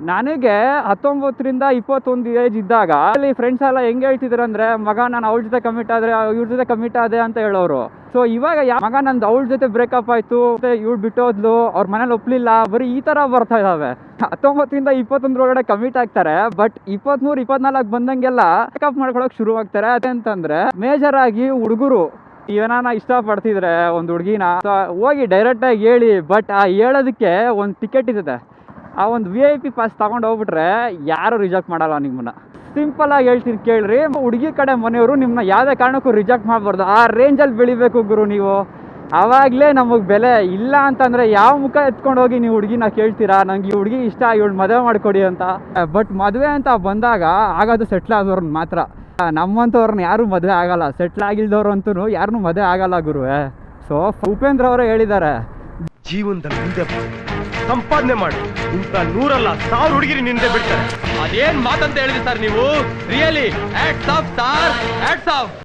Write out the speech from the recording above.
ನನಗೆ 19ರಿಂದ 21 ಏಜ್ ಇದ್ದಾಗ ಅಲ್ಲಿ ಫ್ರೆಂಡ್ಸ್ ಎಲ್ಲ ಹೆಂಗೆ ಹೇಳ್ತಿದ್ರು ಅಂದರೆ, ಮಗ ನಾನು ಅವಳ ಜೊತೆ ಕಮಿಟ್ ಆದರೆ ಇವ್ರ ಜೊತೆ ಕಮಿಟ್ ಆದೆ ಅಂತ ಹೇಳೋರು. ಸೊ ಇವಾಗ ಮಗ ನಂದು ಅವಳ ಜೊತೆ ಬ್ರೇಕಪ್ ಆಯಿತು, ಇವಳು ಬಿಟ್ಟೋದ್ಲು, ಅವ್ರ ಮನೇಲಿ ಒಪ್ಪಲಿಲ್ಲ, ಬರೀ ಈ ಥರ ಬರ್ತಾ ಇದ್ದಾವೆ. 19ರಿಂದ 21 ಕಮಿಟ್ ಆಗ್ತಾರೆ, ಬಟ್ 23, 24 ಬಂದಂಗೆಲ್ಲ ಬ್ರೇಕಪ್ ಮಾಡ್ಕೊಳಕ್ಕೆ ಶುರು ಆಗ್ತಾರೆ. ಅದಂತಂದರೆ ಮೇಜರ್ ಆಗಿ ಹುಡುಗರು ಏನಾನ ಇಷ್ಟಪಡ್ತಿದ್ರೆ ಒಂದು ಹುಡುಗಿನ ಹೋಗಿ ಡೈರೆಕ್ಟಾಗಿ ಹೇಳಿ, ಬಟ್ ಆ ಹೇಳೋದಕ್ಕೆ ಒಂದು ಟಿಕೆಟ್ ಇದೆ. ಆ ಒಂದು VIP ಪಾಸ್ ತಗೊಂಡು ಹೋಗ್ಬಿಟ್ರೆ ಯಾರು ರಿಜೆಕ್ಟ್ ಮಾಡಲ್ಲ ನಿಮ್ಮನ್ನ. ಸಿಂಪಲ್ ಆಗಿ ಹೇಳ್ತೀನಿ ಕೇಳ್ರಿ, ಹುಡುಗಿ ಕಡೆ ಮನೆಯವರು ನಿಮ್ಮನ್ನ ಯಾವುದೇ ಕಾರಣಕ್ಕೂ ರಿಜೆಕ್ಟ್ ಮಾಡಬಾರ್ದು. ಆ ರೇಂಜಲ್ಲಿ ಬೆಳಿಬೇಕು ಗುರು ನೀವು, ಆವಾಗಲೇ ನಮಗೆ ಬೆಲೆ. ಇಲ್ಲ ಅಂತಂದರೆ ಯಾವ ಮುಖ ಎತ್ಕೊಂಡು ಹೋಗಿ ನೀವು ಹುಡುಗಿನ ಕೇಳ್ತೀರಾ, ನಂಗೆ ಈ ಹುಡುಗಿ ಇಷ್ಟ, ಇವಳು ಮದುವೆ ಮಾಡಿಕೊಡಿ ಅಂತ. ಬಟ್ ಮದುವೆ ಅಂತ ಬಂದಾಗ ಆಗೋದು ಸೆಟ್ಲ್ ಆದವ್ರನ್ನ ಮಾತ್ರ. ನಮ್ಮಂಥವ್ರನ್ನ ಯಾರೂ ಮದುವೆ ಆಗಲ್ಲ, ಸೆಟ್ಲ್ ಆಗಿಲ್ದವ್ರು ಅಂತೂ ಯಾರನ್ನೂ ಮದುವೆ ಆಗಲ್ಲ ಗುರುವೆ. ಸೊ ಉಪೇಂದ್ರ ಅವರೇ ಹೇಳಿದ್ದಾರೆ, ಜೀವನದಲ್ಲಿ ಮುಂದೆ ಸಂಪಾದನೆ ಮಾಡಿ ಇಂಥ 100 ಅಲ್ಲ 1000 ಹುಡುಗಿರಿ ನಿಂದೆ ಬಿಡ್ತಾರೆ. ಅದೇನ್ ಮಾತಂತ ಹೇಳಿದ್ರಿ ಸರ್ ನೀವು? Really hats off sir, hats off.